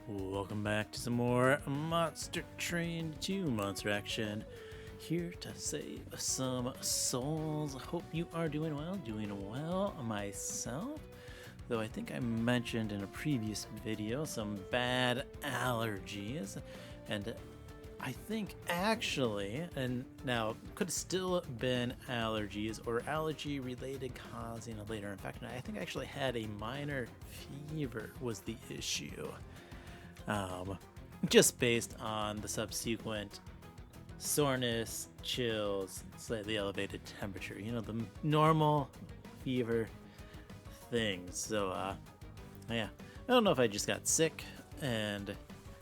Welcome back to some more Monster Train 2 Monster Action. Here to save some souls. Hope you are doing well myself. Though I think I mentioned in a previous video some bad allergies. And I think actually, and now could have still been allergies or allergy related causing a later infection. I think I actually had a minor fever was the issue. Just based on the subsequent soreness, chills, slightly elevated temperature, you know, the normal fever things. So, yeah, I don't know if I just got sick and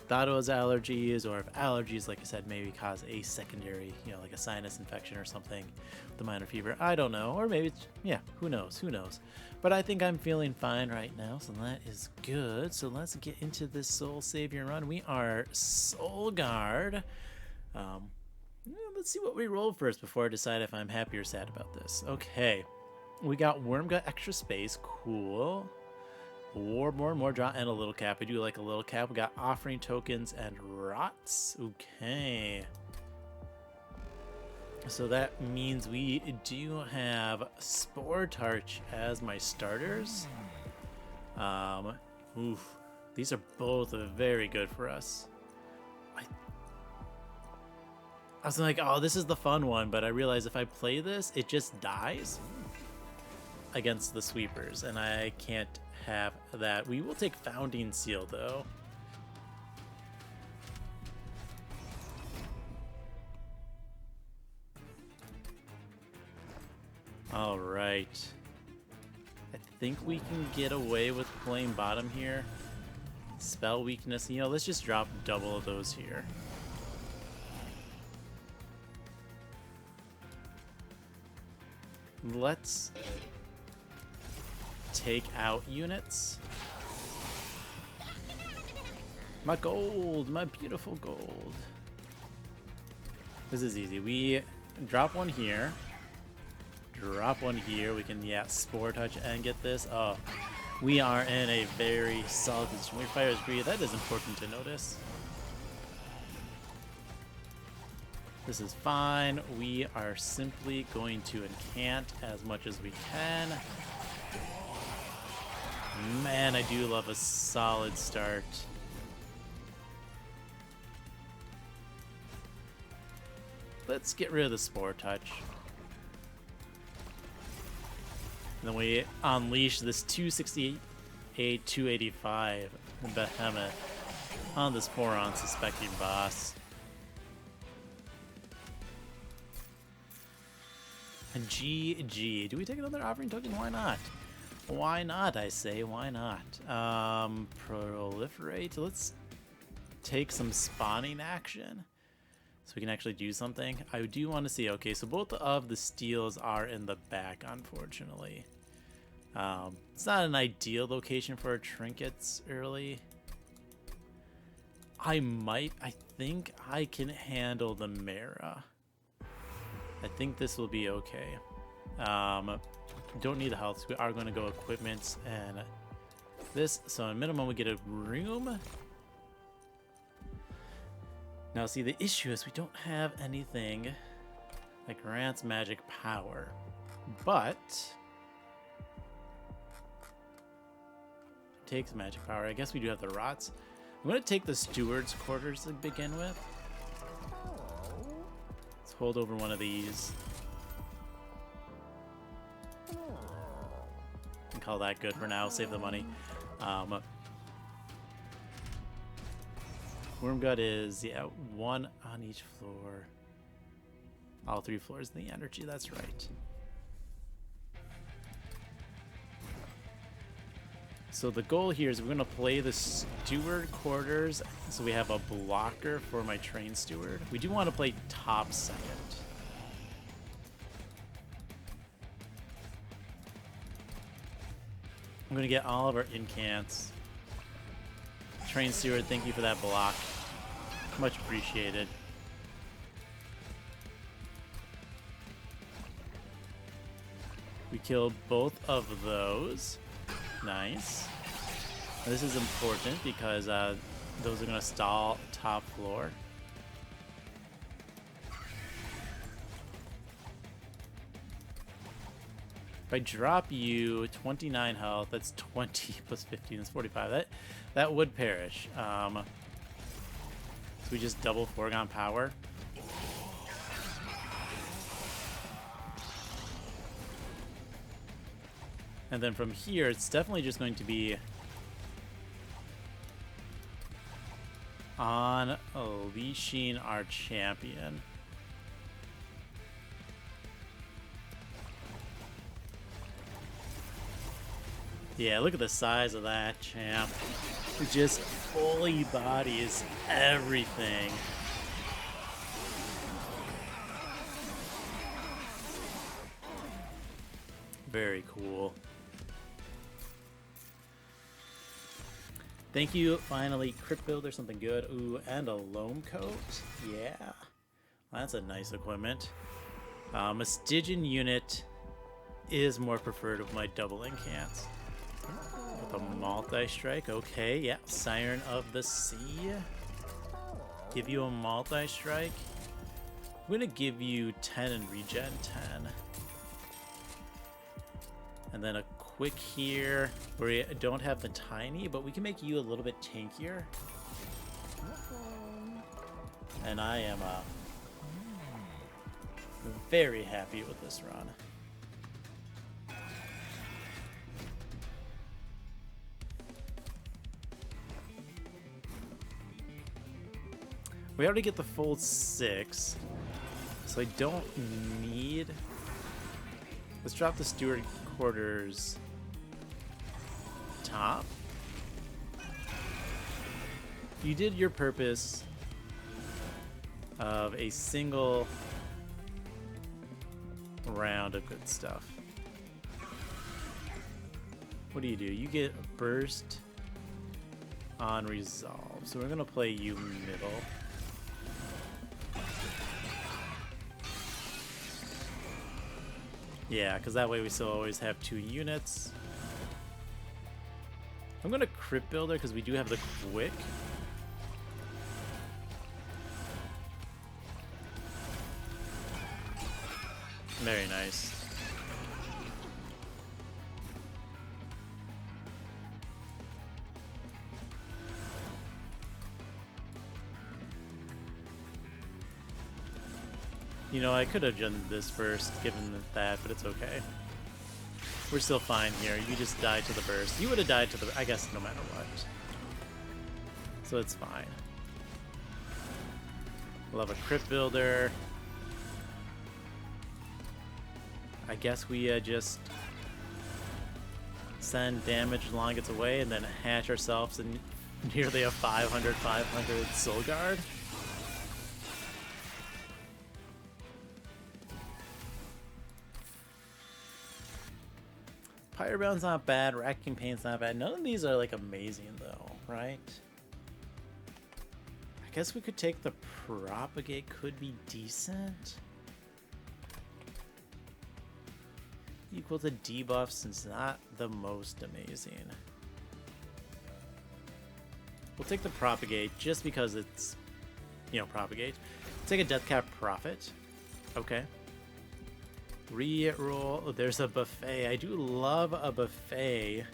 thought it was allergies, or if allergies, like I said, maybe cause a secondary, you know, like a sinus infection or something with a minor fever. I don't know, or maybe it's, yeah, who knows. But I think I'm feeling fine right now, so that is good. So let's get into this Soul Savior run. We are Solgard. Let's see what we roll first before I decide if I'm happy or sad about this. Okay, we got Worm, got extra space, cool. Warborn, more draw, and a little cap. I do like a little cap. We got offering tokens and rots. Okay. So that means we do have Spore Torch as my starters. These are both very good for us. I was like, oh, this is the fun one, but I realized if I play this, it just dies against the sweepers, and I can't have that. We will take Founding Seal though. All right, I think we can get away with playing bottom here. Spell weakness, you know, let's just drop double of those here. Let's take out units. My gold, my beautiful gold. This is easy. We drop one here. Drop one here. We can, yeah, Spore Touch and get this. Oh, we are in a very solid position. We Fire's Greed. That is important to notice. This is fine. We are simply going to incant as much as we can. Man, I do love a solid start. Let's get rid of the Spore Touch. And then we unleash this 268, 285 Behemoth on this poor unsuspecting boss. And GG. Do we take another offering token? Why not? Why not, I say, why not? Proliferate. Let's take some spawning action so we can actually do something. I do want to see, okay, so both of the steals are in the back, unfortunately. It's not an ideal location for trinkets early. I think I can handle the Mara. I think this will be okay. Don't need the health, so we are going to go equipments and this. So at minimum we get a room. Now see, the issue is we don't have anything that grants magic power, but takes magic power. I guess we do have the rots. I'm going to take the steward's quarters to begin with. Let's hold over one of these. And call that good for now. Save the money. Wormgut is, yeah, one on each floor. All three floors in the energy, that's right. So the goal here is we're going to play the steward quarters, so we have a blocker for my train steward. We do want to play top second. I'm going to get all of our incants. Train steward, thank you for that block. Much appreciated. We killed both of those. Nice. This is important because Those are gonna stall top floor. If I drop you 29 health, that's 20 plus 15 is 45. That would perish. So we just double foregone power. And then from here, it's definitely just going to be on unleashing our champion. Yeah, look at the size of that champ. It just fully bodies everything. Very cool. Thank you, finally. Crypt Builder, something good. Ooh, and a loam coat. Yeah. That's a nice equipment. A Stygian unit is more preferred of my double incants. With a multi-strike. Okay, yeah. Siren of the Sea. Give you a multi-strike. I'm going to give you 10 and regen 10. And then a quick here. We don't have the tiny, but we can make you a little bit tankier. And I am very happy with this run. We already get the full 6, so I don't need... Let's drop the steward quarters top. You did your purpose of a single round of good stuff. What do? You get a burst on resolve. So we're gonna play you middle. Yeah, because that way we still always have 2 units. I'm going to Crypt Builder because we do have the quick. Very nice. You know, I could have done this first, given that, but it's okay. We're still fine here. You just died to the burst. You would have died to the... I guess no matter what. So it's fine. Love a Crypt Builder. I guess we just send damage along its way and then hatch ourselves in nearly a 500 Solgard. Pyrebound's not bad, Racking Pain's not bad. None of these are like amazing though, right? I guess we could take the Propagate, could be decent. Equal to debuff since not the most amazing. We'll take the Propagate just because it's, you know, Propagate. Take a Death Cap Prophet. Okay. Re-roll. Oh, there's a buffet. I do love a buffet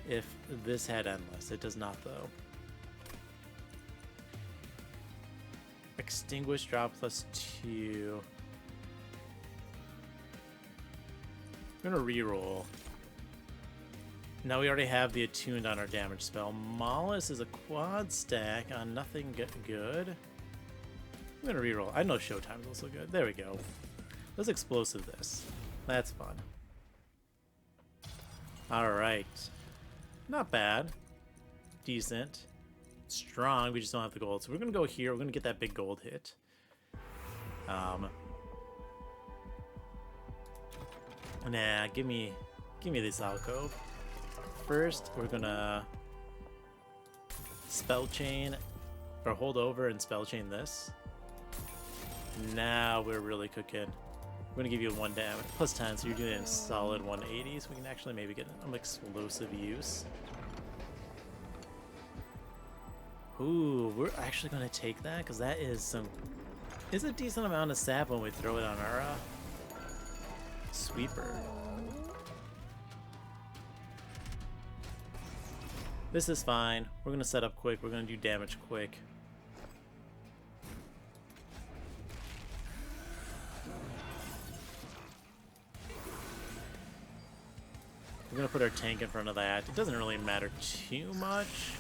if this had endless. It does not, though. Extinguish, drop +2. I'm gonna re-roll. Now we already have the attuned on our damage spell. Mollis is a quad stack on nothing good. I'm gonna re-roll. I know Showtime's also good. There we go. Let's explosive this. That's fun. Alright. Not bad. Decent. Strong. We just don't have the gold. So we're going to go here. We're going to get that big gold hit. Nah, give me this alcove. First, we're going to spell chain or hold over and spell chain this. Now we're really cooking. We're going to give you 1 damage, plus 10, so you're doing a solid 180, so we can actually maybe get an explosive use. Ooh, we're actually going to take that because that is a decent amount of sap when we throw it on our sweeper. This is fine. We're going to set up quick. We're going to do damage quick. We're going to put our tank in front of that. It doesn't really matter too much.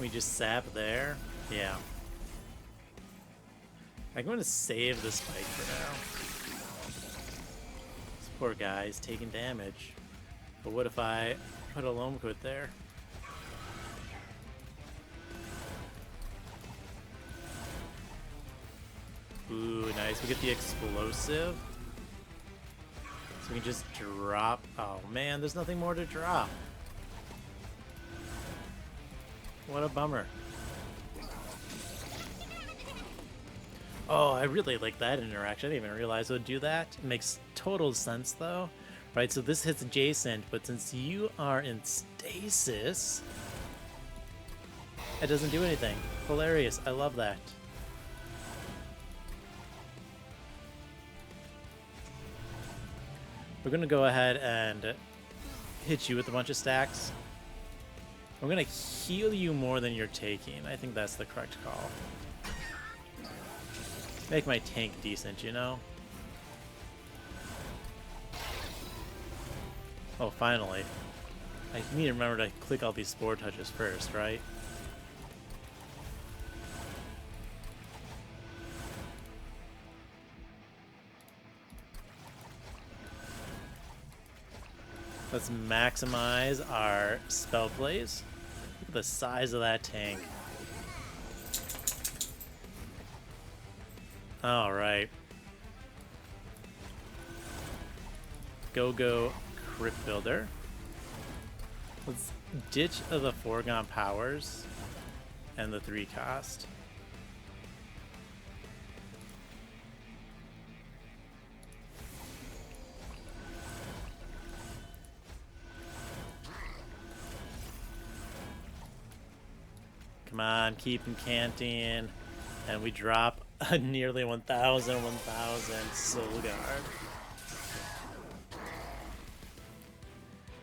We just sap there. Yeah. I'm going to save the spike for now. This poor guy's taking damage. But what if I put a loam coat there? Ooh, nice. We get the explosive. So we can just drop. Oh man, there's nothing more to drop. What a bummer. Oh, I really like that interaction. I didn't even realize it would do that. It makes total sense though. Right, so this hits adjacent, but since you are in stasis, it doesn't do anything. Hilarious. I love that. We're going to go ahead and hit you with a bunch of stacks. I'm going to heal you more than you're taking. I think that's the correct call. Make my tank decent, you know? Oh, finally. I need to remember to click all these spore touches first, right? Let's maximize our spell plays. Look at the size of that tank. Alright. Go Crypt Builder. Let's ditch the foregone powers and the 3 cost. Come on, keep him canting. And we drop a nearly 1,000 Solgard.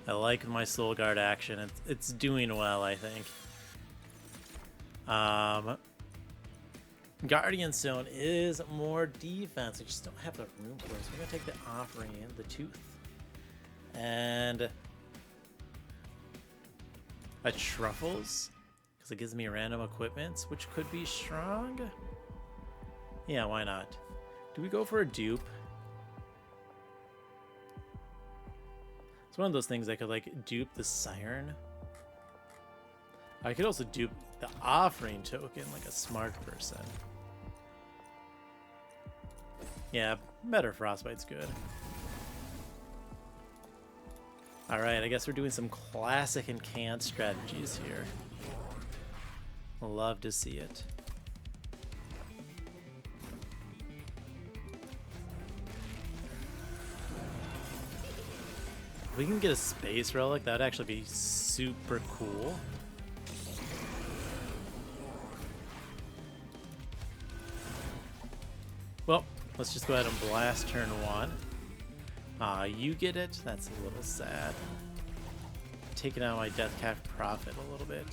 I like my Solgard action. It's doing well, I think. Guardian Stone is more defense. I just don't have the room for it. So we're going to take the offering, the tooth, and a truffles. It gives me random equipments, which could be strong. Yeah, why not? Do we go for a dupe? It's one of those things I could like dupe the siren. I could also dupe the offering token like a smart person. Yeah, better frostbite's good. Alright, I guess we're doing some classic and canned strategies here. Love to see it. If we can get a space relic, that would actually be super cool. Well, let's just go ahead and blast turn 1. You get it? That's a little sad. Taking out my Death Cap Prophet a little bit.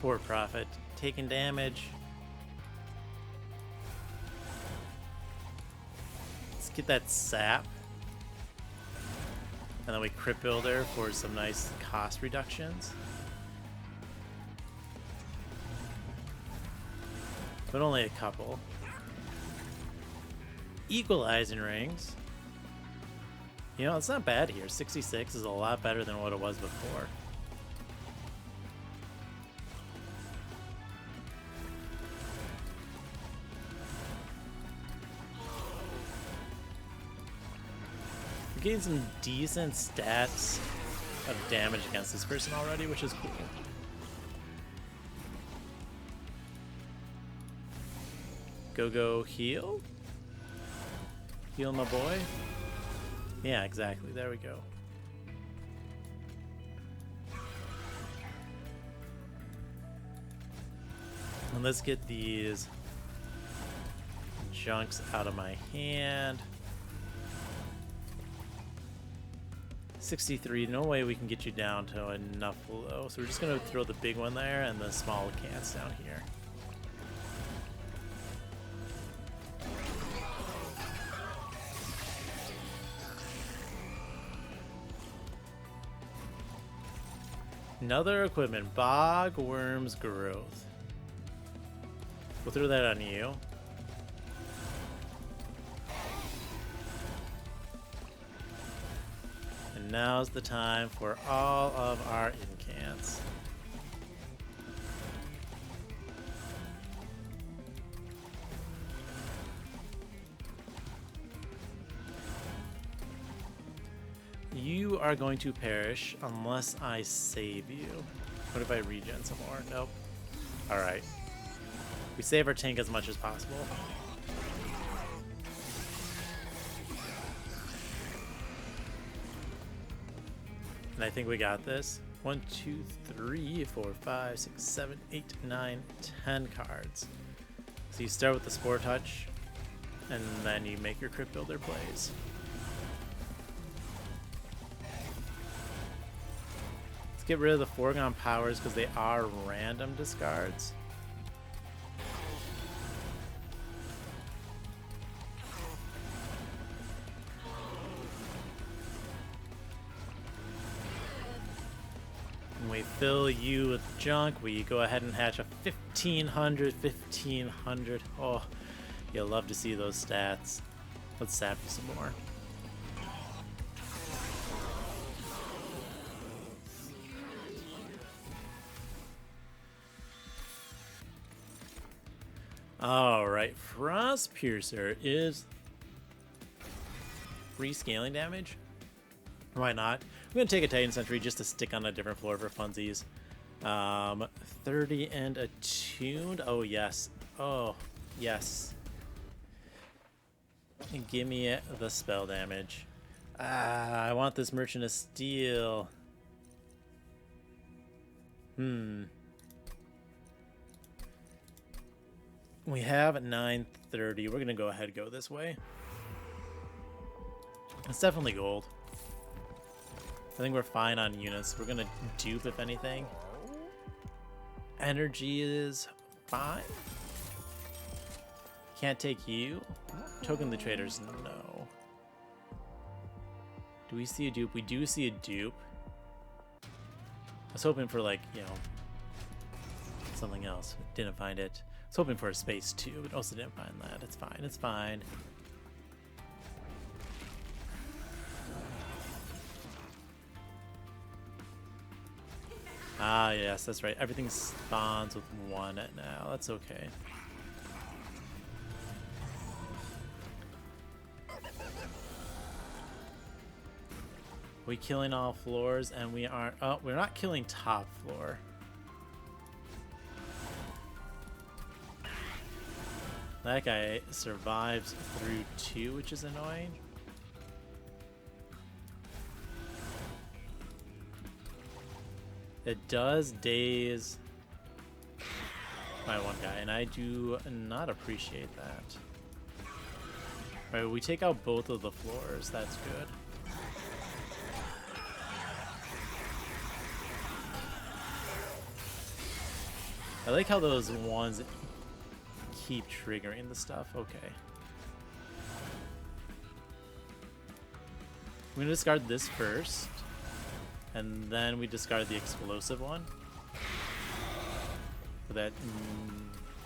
Poor Prophet, taking damage. Let's get that sap. And then we Crypt Builder for some nice cost reductions. But only a couple. Equalizing rings. You know, it's not bad here. 66 is a lot better than what it was before. getting some decent stats of damage against this person already, which is cool. Go heal? Heal my boy? Yeah, exactly. There we go. And let's get these junks out of my hand. 63, no way we can get you down to enough low. So we're just gonna throw the big one there and the small cans down here. Another equipment, Bogworm's Growth. We'll throw that on you. And now's the time for all of our incants. You are going to perish unless I save you. What if I regen some more? Nope. Alright. We save our tank as much as possible. And I think we got this. 1, 2, 3, 4, 5, 6, 7, 8, 9, 10 cards. So you start with the Spore Touch, and then you make your Crypt Builder plays. Let's get rid of the Foregone Powers because they are random discards. We fill you with junk. We go ahead and hatch a 1500. Oh, you'll love to see those stats. Let's sap you some more. Alright, Frost Piercer is free scaling damage. Why not? I'm going to take a Titan Sentry just to stick on a different floor for funsies. 30 and attuned. Oh, yes. Oh, yes. And give me the spell damage. I want this Merchant of Steel. We have 930. We're going to go ahead and go this way. It's definitely gold. I think we're fine on units. We're gonna dupe if anything. Energy is fine. Can't take you. Token the traders, no. Do we see a dupe? We do see a dupe. I was hoping for, like, you know, something else. Didn't find it. I was hoping for a space too, but also didn't find that. It's fine. It's fine. Ah, yes, that's right. Everything spawns with 1 now. That's okay. We killing all floors, and we aren't. Oh, we're not killing top floor. That guy survives through 2, which is annoying. It does daze my one guy, and I do not appreciate that. Alright, we take out both of the floors. That's good. I like how those ones keep triggering the stuff. Okay. I'm going to discard this first. And then we discard the explosive one for that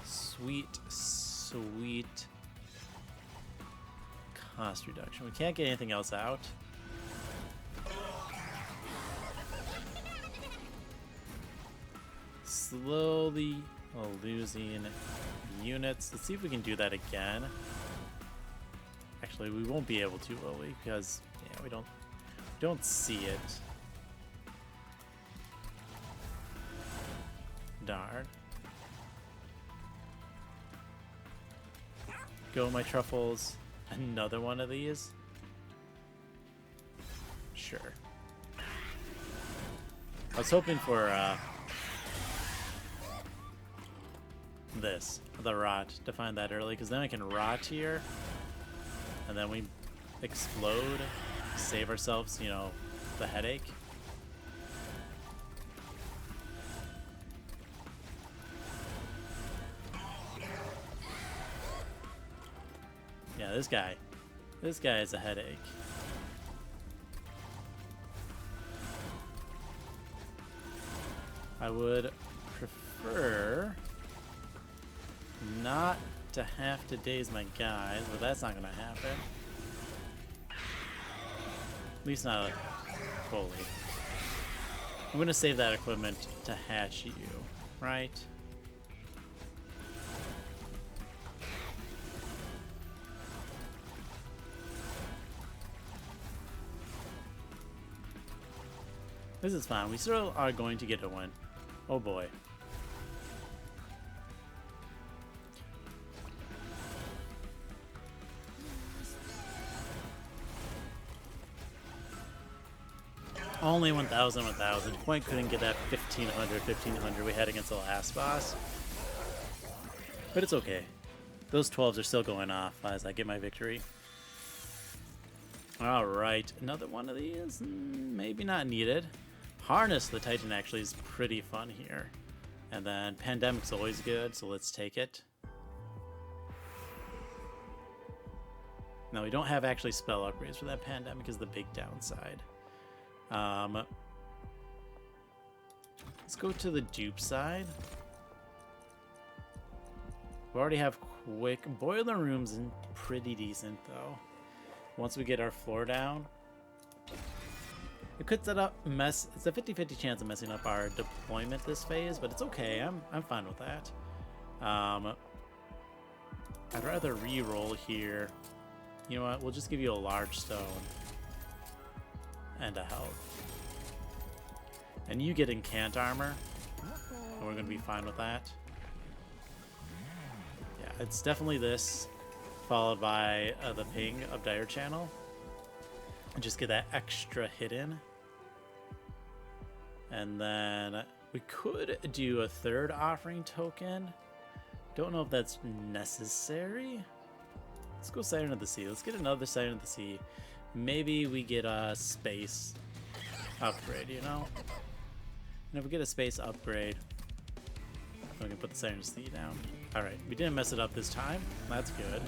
sweet cost reduction. We can't get anything else out. Slowly losing units. Let's see if we can do that again. I actually. We won't be able to, will we? Because, yeah, we don't see it. Darn. Go, my truffles. Another one of these? Sure. I was hoping for, the rot, to find that early, because then I can rot here, and then we explode, save ourselves, you know, the headache. Yeah, this guy is a headache. I would prefer not to have to daze my guys, but that's not gonna happen. At least not fully. I'm gonna save that equipment to hatch you, right? This is fine. We still are going to get a win. Oh boy. Only 1,000, 1,000. Point couldn't get that 1,500 we had against the last boss. But it's okay. Those 12s are still going off as I get my victory. Alright, another one of these? Maybe not needed. Harness the Titan actually is pretty fun here. And then Pandemic's always good, so let's take it. Now, we don't have actually spell upgrades for that. Pandemic is the big downside. Let's go to the dupe side. We already have quick. Boiler room's pretty decent, though. Once we get our floor down. It could set up mess. It's a 50-50 chance of messing up our deployment this phase, but it's okay. I'm fine with that. I'd rather re-roll here. You know what? We'll just give you a large stone and a health, and you get incant armor, and we're gonna be fine with that. Yeah, it's definitely this, followed by the ping of Dire Channel, and just get that extra hit in. And then we could do a third offering token. Don't know if that's necessary. Let's go Siren of the Sea. Let's get another Siren of the Sea. Maybe we get a space upgrade, you know? And if we get a space upgrade, we can put the Siren of the Sea down. Alright, we didn't mess it up this time. That's good.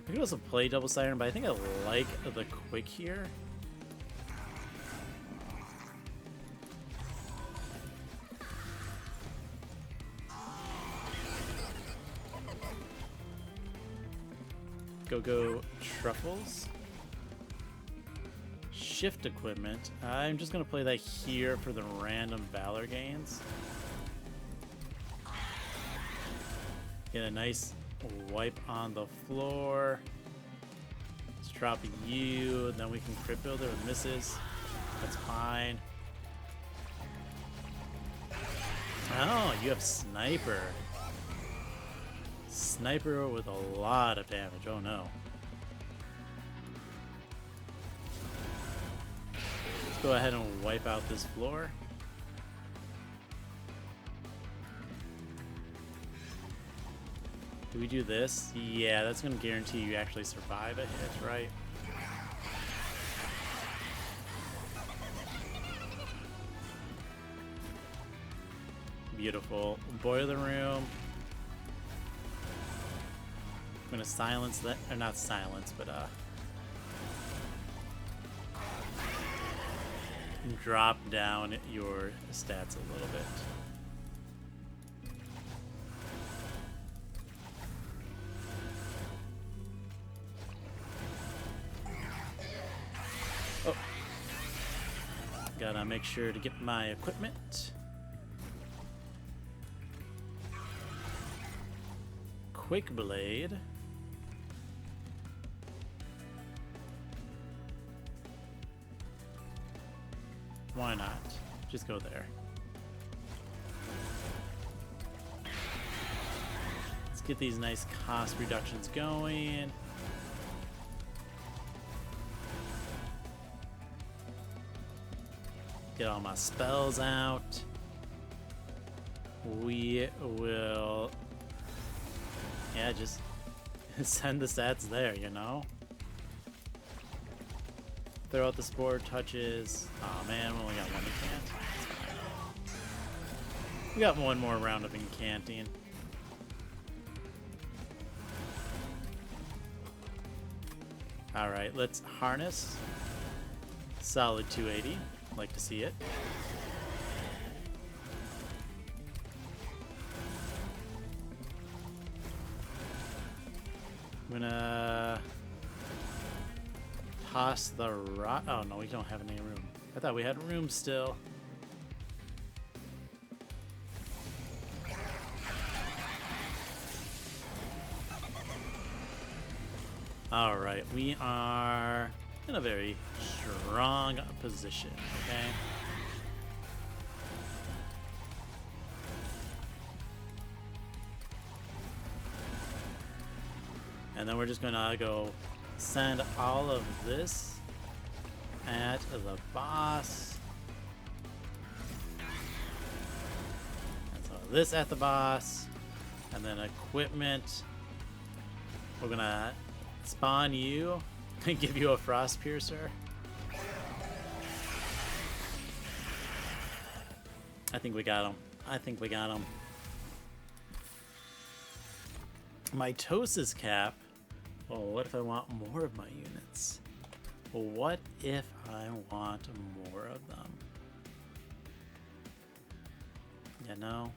I could also play double Siren, but I think I like the quick here. Go truffles. Shift equipment. I'm just gonna play that here for the random valor gains. Get a nice wipe on the floor. Let's drop you, then we can crit builder with misses. That's fine. Oh, you have sniper. Sniper with a lot of damage. Oh no. Let's go ahead and wipe out this floor. Do we do this? Yeah, that's going to guarantee you actually survive a hit, right? Beautiful. Boiler room. I'm gonna silence that, or not silence, but drop down your stats a little bit. Oh, gotta make sure to get my equipment. Quick Blade. Why not? Just go there. Let's get these nice cost reductions going. Get all my spells out. We will... yeah, just send the stats there, you know? Throw out the spore touches. Oh man, we only got one incant. We got one more round of incanting. Alright, let's harness. Solid 280. Like to see it. I'm gonna toss the rock. Oh no, we don't have any room. I thought we had room still. All right, we are in a very strong position, okay? And then we're just gonna go send all of this at the boss. And so this at the boss. And then equipment. We're gonna spawn you and give you a frost piercer. I think we got him. I think we got him. Mitosis cap. Well, what if I want more of my units? Well, what if I want more of them? Yeah, no.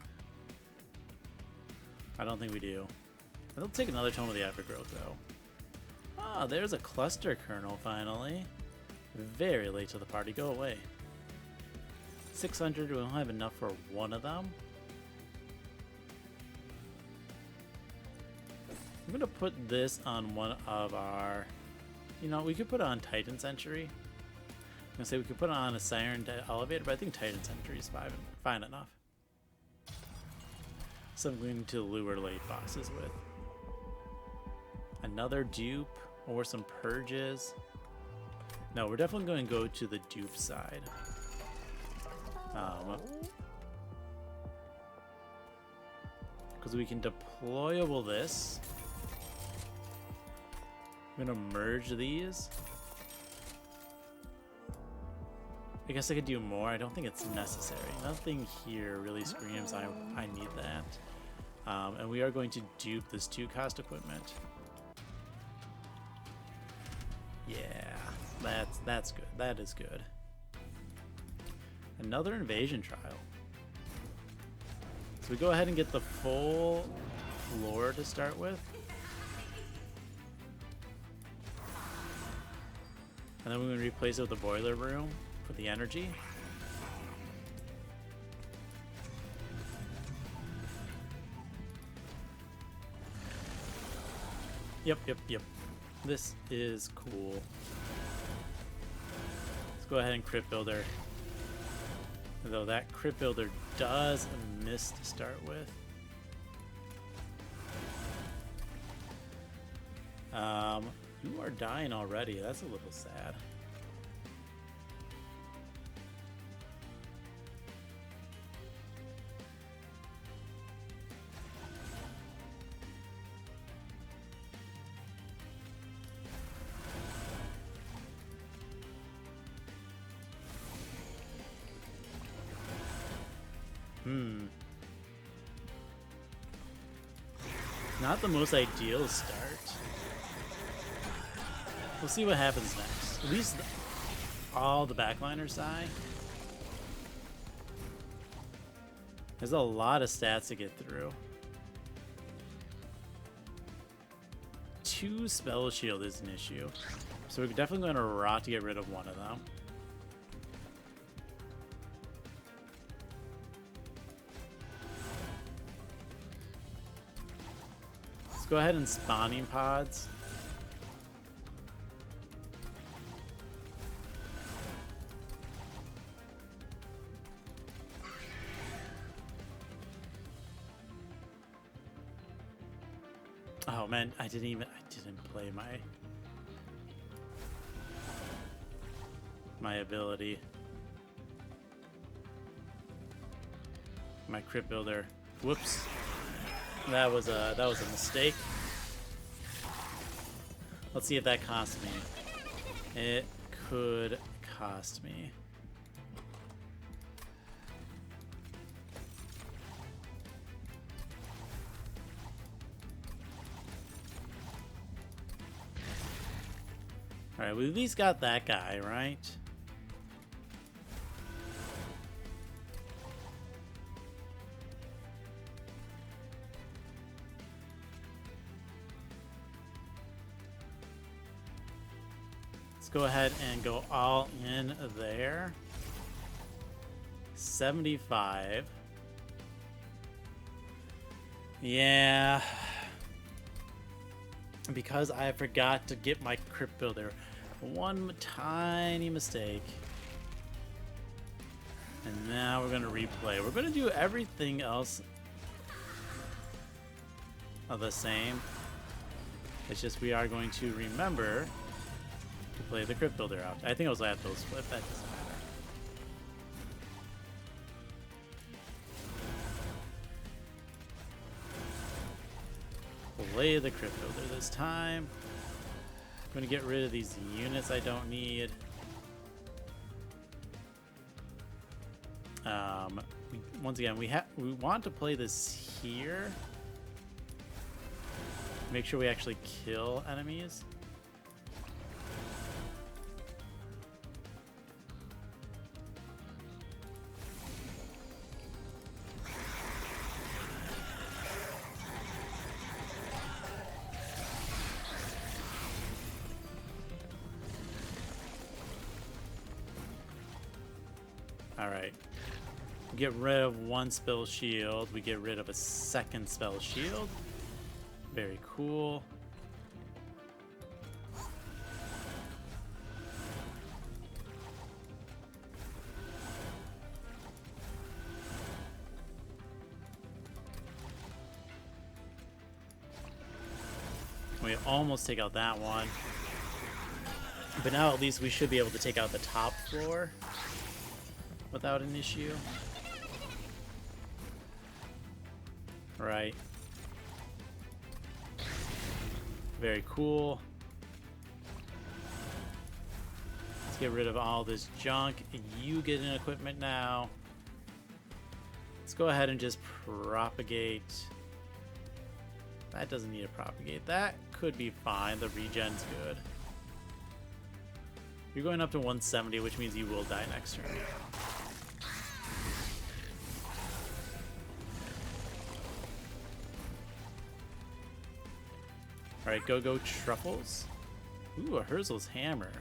I don't think we do. It'll take another tome of the Overgrowth, though. Ah, there's a cluster kernel, finally. Very late to the party. Go away. 600, we don't have enough for one of them. I'm gonna put this on one of our... You know, we could put it on Titan Century. I'm gonna say we could put it on a Siren Elevator, but I think Titan Century is fine enough. Something to lure late bosses with. Another dupe or some purges. No, we're definitely going to go to the dupe side. Because we can deployable this. I'm going to merge these. I guess I could do more. I don't think it's necessary. Nothing here really screams I need that. And we are going to dupe this 2-cost equipment. Yeah, that's good. That is good. Another invasion trial. So we go ahead and get the full floor to start with. And then we're going to replace it with the boiler room for the energy. Yep. This is cool. Let's go ahead and crit builder. Though that crit builder does miss to start with. You are dying already. That's a little sad. Not the most ideal start. We'll see what happens next. At least all the backliners die. There's a lot of stats to get through. 2 spell shield is an issue. So we're definitely going to rot to get rid of one of them. go ahead and spawning pods. Oh man, I didn't play my ability. My crypt builder. Whoops. That was a mistake. Let's see if that cost me. It could cost me. Alright, we at least got that guy, right? Let's go ahead and go all in there. 75. Yeah. Because I forgot to get my crypt builder. One tiny mistake. And now we're going to replay. We're going to do everything else the same. It's just we are going to remember to play the crypt builder out. I think it was Laptos flip. That doesn't matter. Play the crypt builder this time. I'm going to get rid of these units I don't need. Once again, we want to play this here. Make sure we actually kill enemies. Alright. Get rid of one spell shield. We get rid of a second spell shield. Very cool. We almost take out that one. But now at least we should be able to take out the top floor without an issue. Right. Very cool. Let's get rid of all this junk. You get an equipment now. Let's go ahead and just propagate. That doesn't need to propagate. That could be fine. The regen's good. You're going up to 170, which means you will die next turn. Alright, go truffles. Ooh, a Herzl's hammer.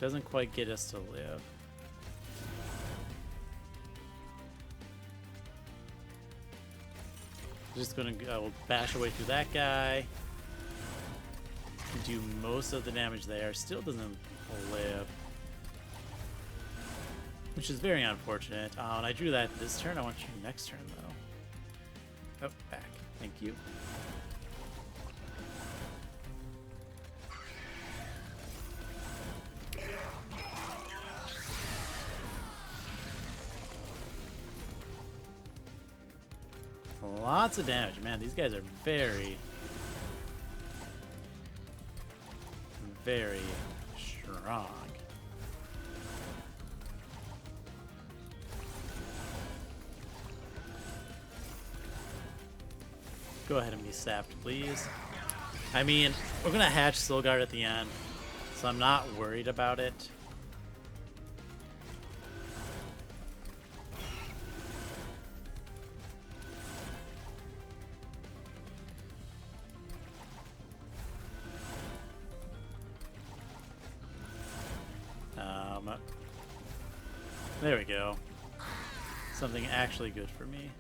Doesn't quite get us to live. Just gonna go bash away through that guy. Do most of the damage there. Still doesn't live. Which is very unfortunate. And I drew that this turn. I want you next turn, though. Oh, back. Thank you. Lots of damage. Man, these guys are very, very strong. Go ahead and be sapped, please. I mean, we're gonna hatch Solgard at the end, so I'm not worried about it. There we go. Something actually good for me.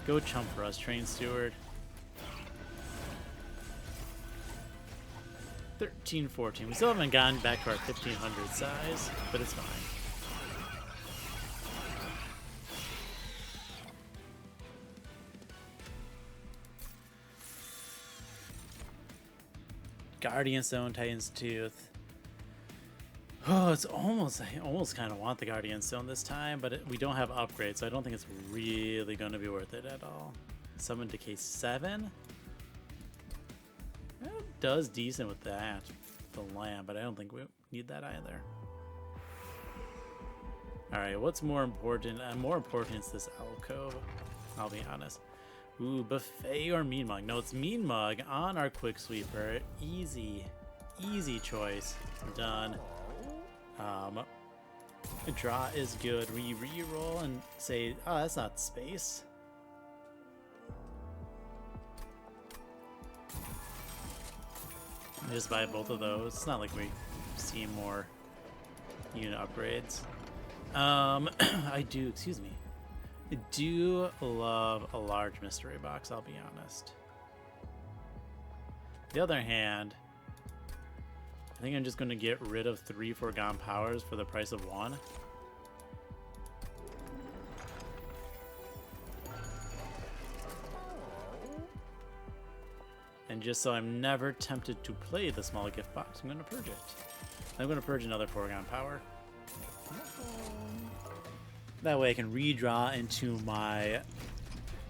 Go chump for us, Train Steward. 13, 14. We still haven't gotten back to our 1500 size, but it's fine. Guardian Stone, Titan's Tooth. Oh, it's almost, I almost kind of want the Guardian Stone this time, but we don't have upgrades, so I don't think it's really going to be worth it at all. Summon Decay 7? It does decent with that, the lamb, but I don't think we need that either. Alright, what's more important? More important is this alcove, I'll be honest. Ooh, buffet or mean mug? No, it's mean mug on our quick sweeper. Easy, easy choice. Done. Draw is good. We re-roll and say, oh, that's not space. Just buy both of those. It's not like we see more unit upgrades. I do, excuse me. I do love a large mystery box, I'll be honest. On the other hand, I think I'm just going to get rid of 3 foregone powers for the price of 1. And just so I'm never tempted to play the small gift box, I'm going to purge it. I'm going to purge another foregone power. That way I can redraw into my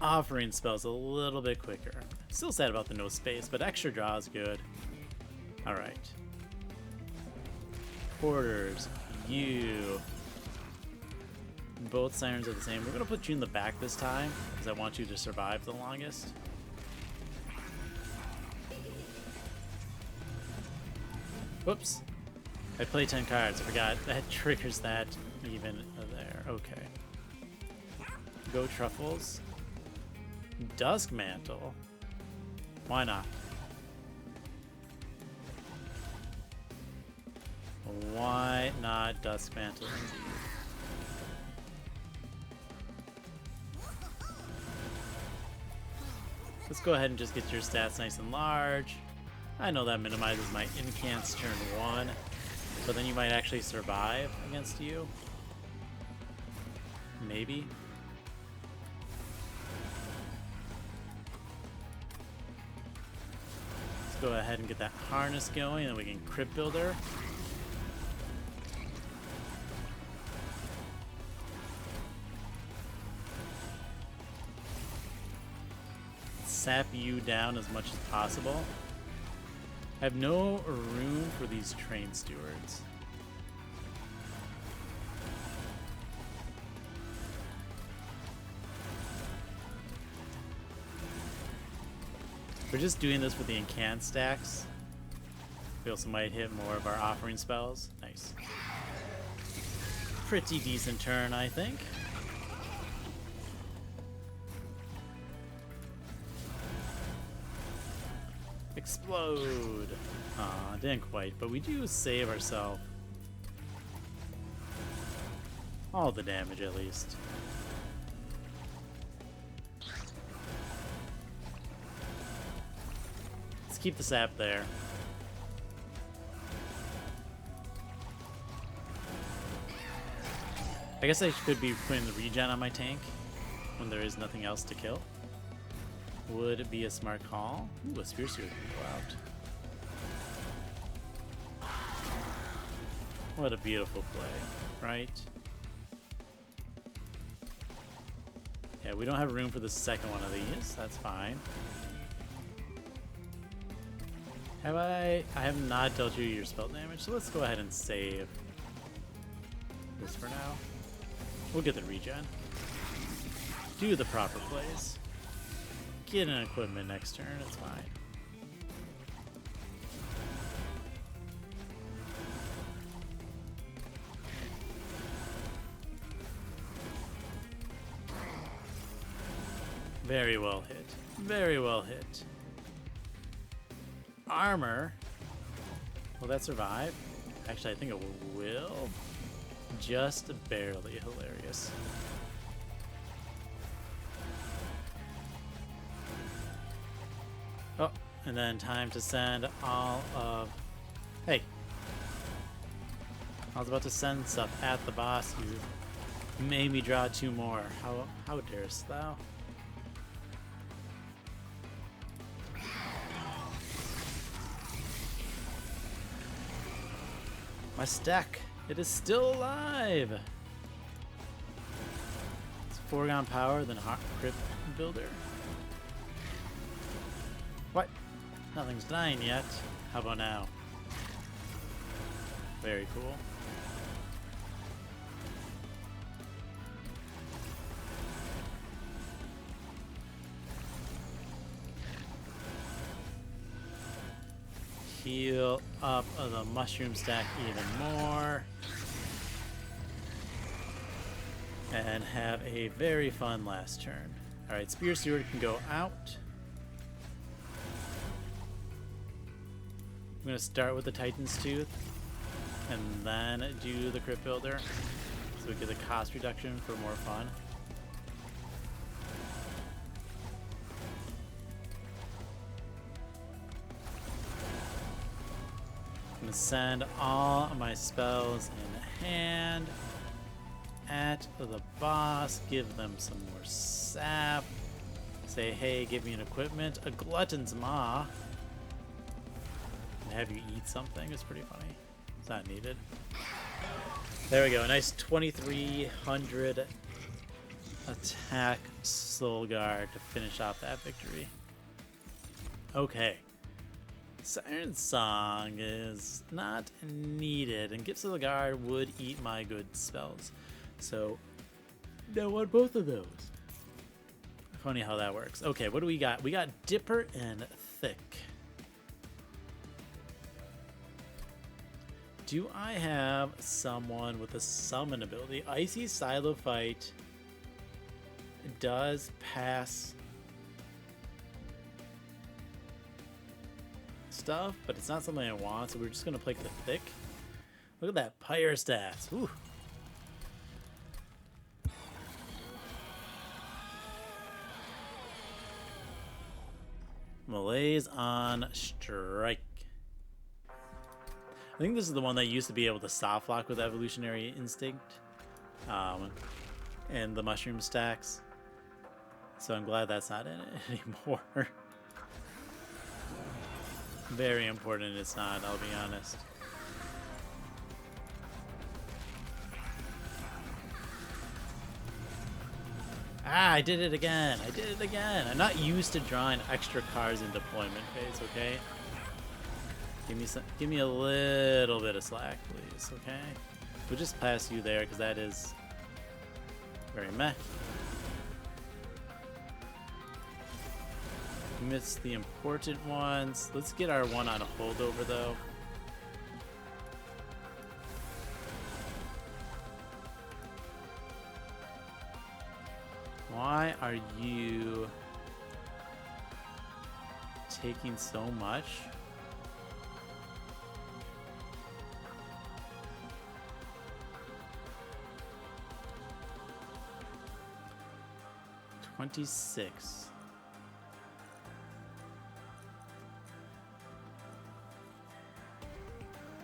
offering spells a little bit quicker. Still sad about the no space, but extra draw is good. Alright. Quarters, you. Both sirens are the same. We're going to put you in the back this time, because I want you to survive the longest. Whoops. I play 10 cards. I forgot. That triggers that even there. Okay. Go Truffles. Dusk Mantle. Why not? Why not Dusk Mantle indeed? Let's go ahead and just get your stats nice and large. I know that minimizes my incants turn 1, but then you might actually survive against you. Maybe. Let's go ahead and get that harness going, and then we can Crypt Builder. Sap you down as much as possible. I have no room for these train stewards. We're just doing this with the incant stacks. We also might hit more of our offering spells. Nice. Pretty decent turn, I think. Explode! Aw, didn't quite, but we do save ourselves all the damage at least. Let's keep the sap there. I guess I could be putting the regen on my tank when there is nothing else to kill. Would it be a smart call? Ooh, a Spear Suit can go out. What a beautiful play, right? Yeah, we don't have room for the second one of these. That's fine. I have not dealt you your spell damage, so let's go ahead and save this for now. We'll get the regen. Do the proper plays. Get an equipment next turn, it's fine. Very well hit. Very well hit. Armor. Will that survive? Actually, I think it will. Just barely. Hilarious. Oh, and then time to send all of... Hey. I was about to send stuff at the boss. You made me draw 2 more. How darest thou? My stack. It is still alive. It's foregone power than hot crypt builder. What? Nothing's dying yet. How about now? Very cool. Heal up the mushroom stack even more. And have a very fun last turn. Alright, Spear Steward can go out. I'm going to start with the Titan's Tooth. And then do the Crypt Builder. So we get the cost reduction for more fun. I'm going to send all my spells in hand at the boss, give them some more sap, say, hey, give me an equipment, a glutton's maw, and have you eat something. It's pretty funny. It's not needed. There we go, a nice 2300 attack Solgard to finish off that victory. Okay. Siren Song is not needed, and Gifts of the Guard would eat my good spells. So, I want both of those. Funny how that works. Okay, what do we got? We got Dipper and Thick. Do I have someone with a summon ability? Icy Silo Fight does pass stuff, but it's not something I want, so we're just gonna play the Thick. Look at that Pyre stats. Whew. Malaise on strike. I think this is the one that used to be able to soft lock with Evolutionary Instinct and the mushroom stacks. So I'm glad that's not in it anymore. Very important it's not, I'll be honest. Ah, I did it again. I did it again. I'm not used to drawing extra cards in deployment phase, okay? Give me a little bit of slack, please, okay? We'll just pass you there because that is very meh. Missed the important ones. Let's get our one on a holdover though. Why are you taking so much? $26.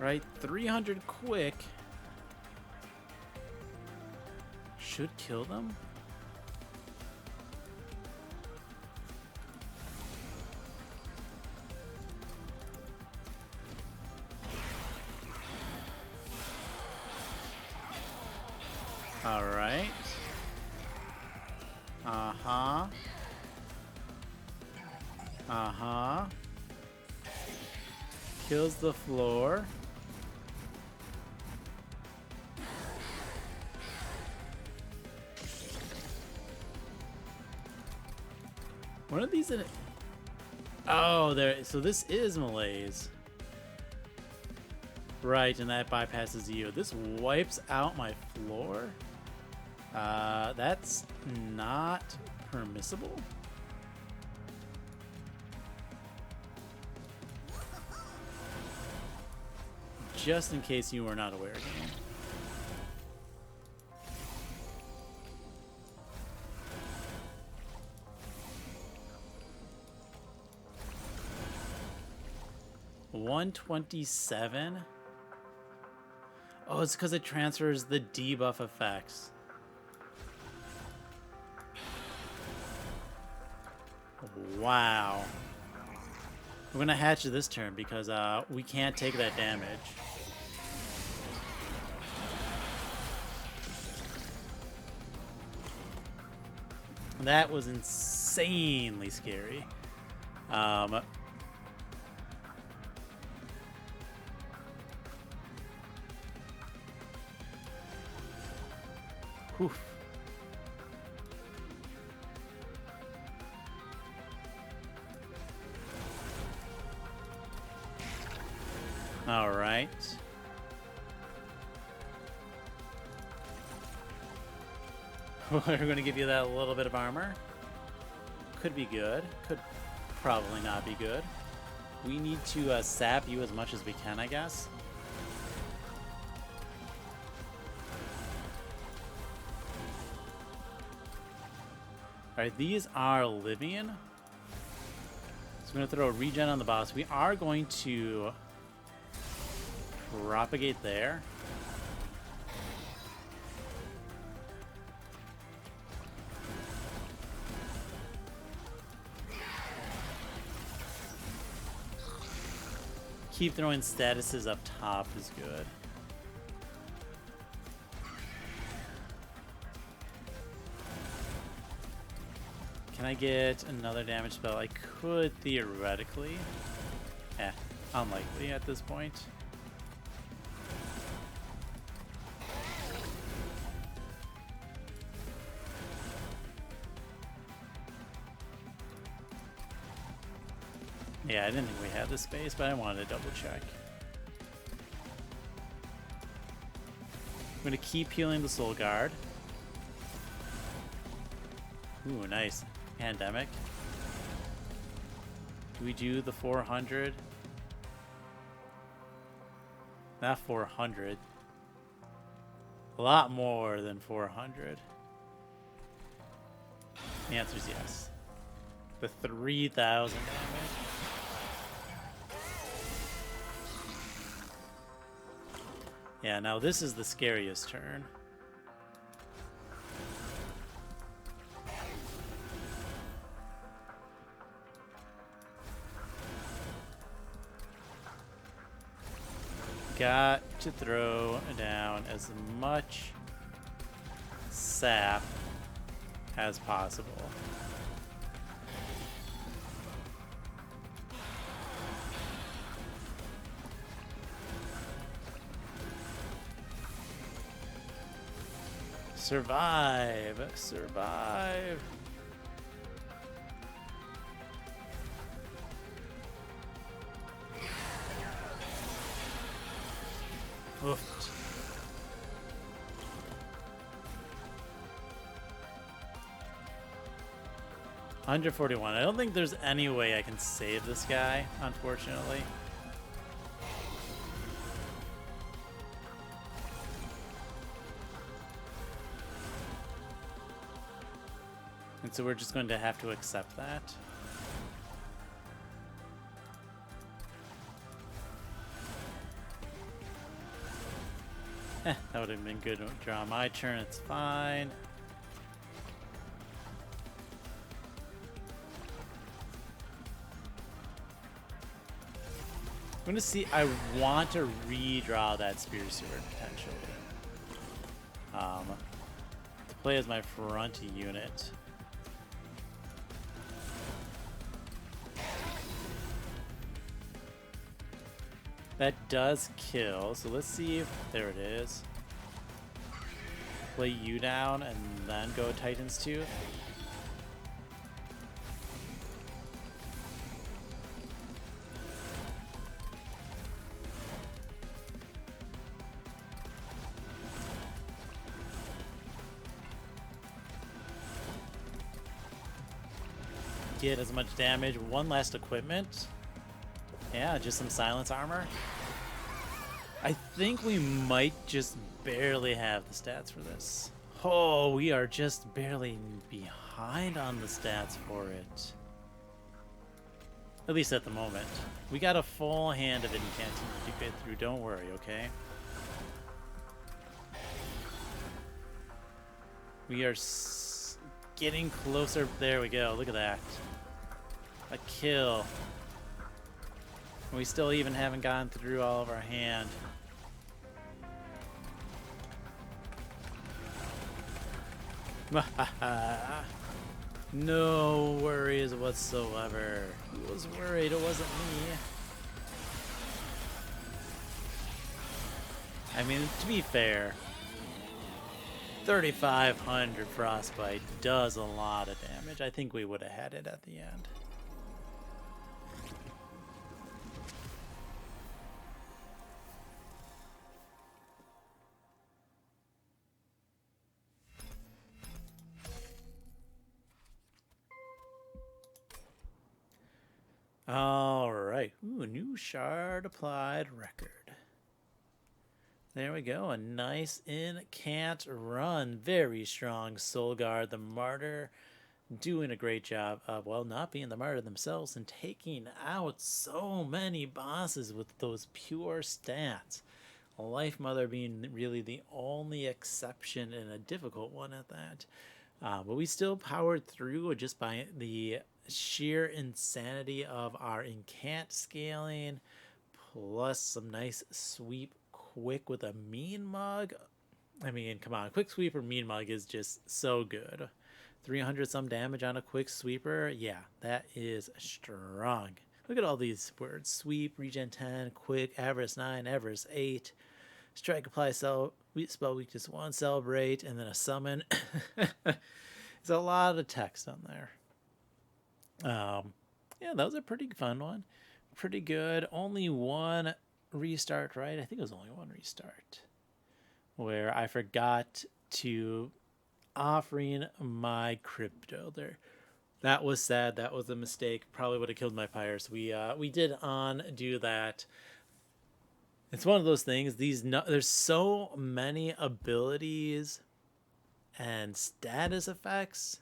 Right, 300 quick should kill them. All right. Uh-huh. Uh-huh. Kills the floor. One of these in it. Oh, there. So this is Malaise. Right, and that bypasses you. This wipes out my floor. That's not permissible. Just in case you were not aware, game. 127? Oh, it's because it transfers the debuff effects. Wow. We're gonna hatch this turn because we can't take that damage. That was insanely scary. Whew. All right. We're going to give you that little bit of armor. Could be good. Could probably not be good. We need to sap you as much as we can, I guess. Alright, these are Livian. So we're going to throw a regen on the boss. We are going to propagate there. Keep throwing statuses up top is good. Can I get another damage spell? I could theoretically. Unlikely at this point. Yeah, I didn't think we had the space, but I wanted to double check. I'm going to keep healing the Solgard. Ooh, nice. Pandemic. Do we do the 400? Not 400. A lot more than 400. The answer is yes. The 3,000 damage. Yeah, now this is the scariest turn. Got to throw down as much sap as possible. Survive! Survive! Oof. $141. I don't think there's any way I can save this guy, unfortunately. And so we're just going to have to accept that. That would have been good to draw my turn, it's fine. I'm going to see, I want to redraw that Spear Sword potentially. To play as my front unit. That does kill, so let's see if, there it is. Play you down and then go Titan's Tooth. Get as much damage, one last equipment. Yeah, just some silence armor. I think we might just barely have the stats for this. Oh, we are just barely behind on the stats for it. At least at the moment. We got a full hand of incanting to get through. Don't worry, okay? We are getting closer. There we go. Look at that. A kill. We still even haven't gotten through all of our hand. No worries whatsoever. Who was worried? It wasn't me. I mean, to be fair, 3,500 frostbite does a lot of damage. I think we would have had it at the end. All right. Ooh, new shard applied record. There we go. A nice incant run. Very strong Solgard, the martyr, doing a great job of, well, not being the martyr themselves and taking out so many bosses with those pure stats. Lifemother being really the only exception and a difficult one at that. But we still powered through just by the sheer insanity of our incant scaling, plus some nice sweep quick with a mean mug. I mean, come on, quick sweeper mean mug is just so good. 300 some damage on a quick sweeper. Yeah, that is strong. Look at all these words: sweep, regen 10, quick, avarice 9, avarice 8, strike, apply, spell weakness 1, celebrate, and then a summon. It's a lot of text on there. Yeah, that was a pretty fun one. Pretty good. Only one restart, right? I think it was only one restart where I forgot to offering my crypto there. That was sad. That was a mistake. Probably would have killed my pyres. We did undo that. It's one of those things. There's so many abilities and status effects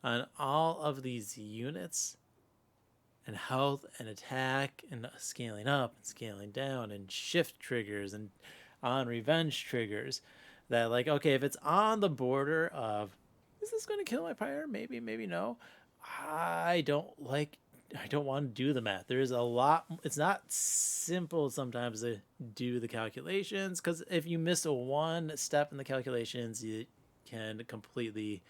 on all of these units, and health and attack and scaling up and scaling down and shift triggers and on revenge triggers, that, like, okay, if it's on the border of, is this going to kill my pyre? Maybe, maybe no. I don't want to do the math. There's a lot. It's not simple sometimes to do the calculations, because if you miss one step in the calculations, you can completely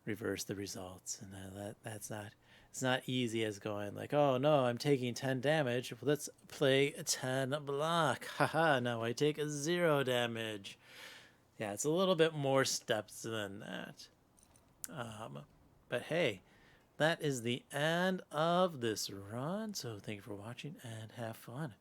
reverse the results, and that's not, it's not easy as going like, oh no, I'm taking 10 damage, let's play 10 block, haha, now I take 0 damage. Yeah, it's a little bit more steps than that. But hey, that is the end of this run, so thank you for watching and have fun.